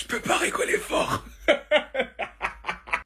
Je peux pas rigoler fort.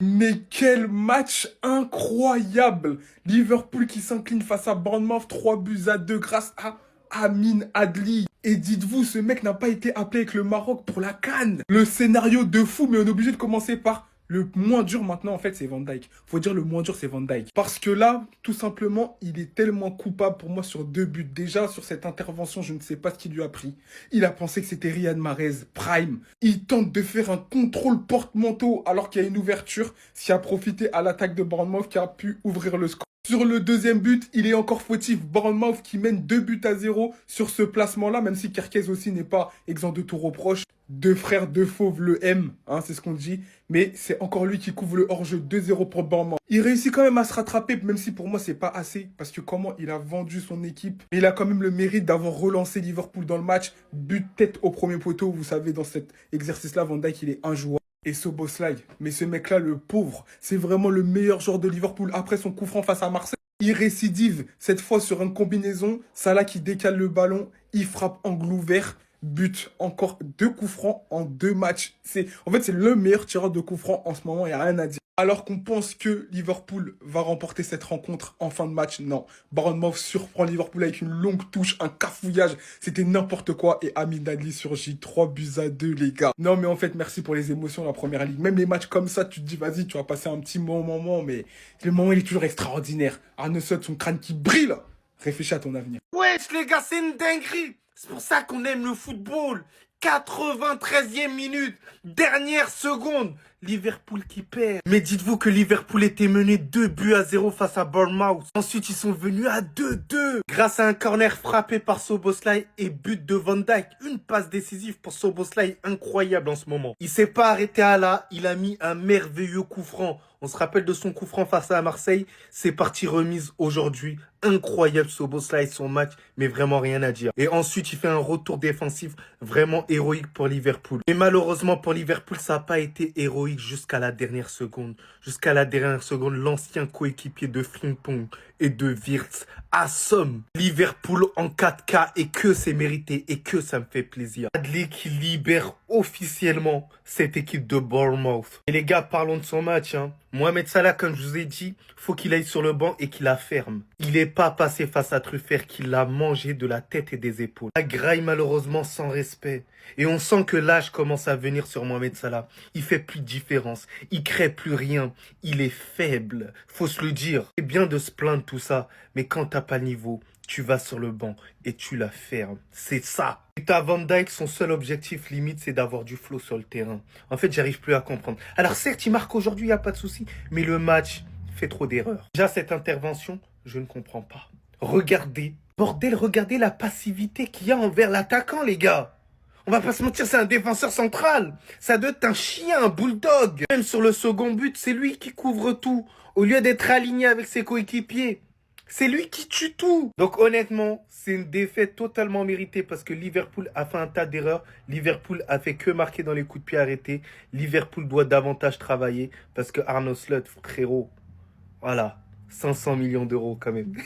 Mais quel match incroyable! Liverpool qui s'incline face à Bournemouth 3 buts à 2 grâce à Amin Adli. Et dites-vous, ce mec n'a pas été appelé avec le Maroc pour la CAN. Le scénario de fou, mais on est obligé de commencer par le moins dur maintenant, en fait, c'est Van Dijk. Faut dire le moins dur, c'est Van Dijk. Parce que là, tout simplement, il est tellement coupable pour moi sur 2 buts. Déjà, sur cette intervention, je ne sais pas ce qu'il lui a pris. Il a pensé que c'était Riyad Mahrez, prime. Il tente de faire un contrôle porte-manteau alors qu'il y a une ouverture, ce qui a profité à l'attaque de Bournemouth qui a pu ouvrir le score. Sur le deuxième but, il est encore fautif. Bournemouth qui mène 2 buts à 0 sur ce placement-là, même si Kerkez aussi n'est pas exempt de tout reproche. Deux frères, deux fauves, le M, hein, c'est ce qu'on dit. Mais c'est encore lui qui couvre le hors-jeu 2-0 pour Bournemouth. Il réussit quand même à se rattraper, même si pour moi, c'est pas assez. Parce que comment il a vendu son équipe. Il a quand même le mérite d'avoir relancé Liverpool dans le match. But tête au premier poteau. Vous savez, dans cet exercice-là, Van Dijk, il est injouable. Et Szoboszlai, mais ce mec-là, le pauvre, c'est vraiment le meilleur joueur de Liverpool après son coup franc face à Marseille. Il récidive, cette fois sur une combinaison. Salah qui décale le ballon, il frappe angle ouvert, but. Encore 2 coups francs en 2 matchs. En fait, c'est le meilleur tireur de coups francs en ce moment, il n'y a rien à dire. Alors qu'on pense que Liverpool va remporter cette rencontre en fin de match, non. Bournemouth surprend Liverpool avec une longue touche, un cafouillage. C'était n'importe quoi. Et Amin Adli surgit 3 buts à 2, les gars. Non, mais en fait, merci pour les émotions, la première ligue. Même les matchs comme ça, tu te dis, vas-y, tu vas passer un petit bon moment. Mais le moment, il est toujours extraordinaire. Arne Slot, son crâne qui brille. Réfléchis à ton avenir. Wesh les gars, c'est une dinguerie. C'est pour ça qu'on aime le football. 93e minute, dernière seconde, Liverpool qui perd. Mais dites-vous que Liverpool était mené 2 buts à 0 face à Bournemouth. Ensuite, ils sont venus à 2-2 grâce à un corner frappé par Szoboszlai et but de Van Dijk. Une passe décisive pour Szoboszlai incroyable en ce moment. Il s'est pas arrêté à là, il a mis un merveilleux coup franc. On se rappelle de son coup franc face à Marseille. C'est parti remise aujourd'hui. Incroyable Szoboszlai, son match, mais vraiment rien à dire. Et ensuite, il fait un retour défensif vraiment héroïque pour Liverpool. Mais malheureusement pour Liverpool, ça n'a pas été héroïque jusqu'à la dernière seconde. Jusqu'à la dernière seconde, l'ancien coéquipier de Frimpong et de Wirtz assomme Liverpool en 4K et que c'est mérité et que ça me fait plaisir. Adli qui libère officiellement cette équipe de Bournemouth. Et les gars, parlons de son match. Mohamed Salah, comme je vous ai dit, faut qu'il aille sur le banc et qu'il la ferme. Il n'est pas passé face à Truffert qui l'a mangé de la tête et des épaules. La graille malheureusement sans respect. Et on sent que l'âge commence à venir sur Mohamed Salah. Il fait plus de différence. Il crée plus rien. Il est faible. Faut se le dire. C'est bien de se plaindre tout ça. Mais quand t'as pas le niveau, tu vas sur le banc et tu la fermes. C'est ça. Et t'as Van Dijk, son seul objectif limite, c'est d'avoir du flow sur le terrain. En fait, j'arrive plus à comprendre. Alors certes, il marque aujourd'hui, il n'y a pas de souci. Mais le match fait trop d'erreurs. Déjà, cette intervention, je ne comprends pas. Regardez. Bordel, regardez la passivité qu'il y a envers l'attaquant, les gars. On va pas se mentir, c'est un défenseur central. Ça doit être un chien, un bulldog. Même sur le second but, c'est lui qui couvre tout. Au lieu d'être aligné avec ses coéquipiers. C'est lui qui tue tout. Donc honnêtement, c'est une défaite totalement méritée parce que Liverpool a fait un tas d'erreurs. Liverpool a fait que marquer dans les coups de pied arrêtés. Liverpool doit davantage travailler parce que Arne Slot, frérot, voilà, 500 millions d'euros quand même.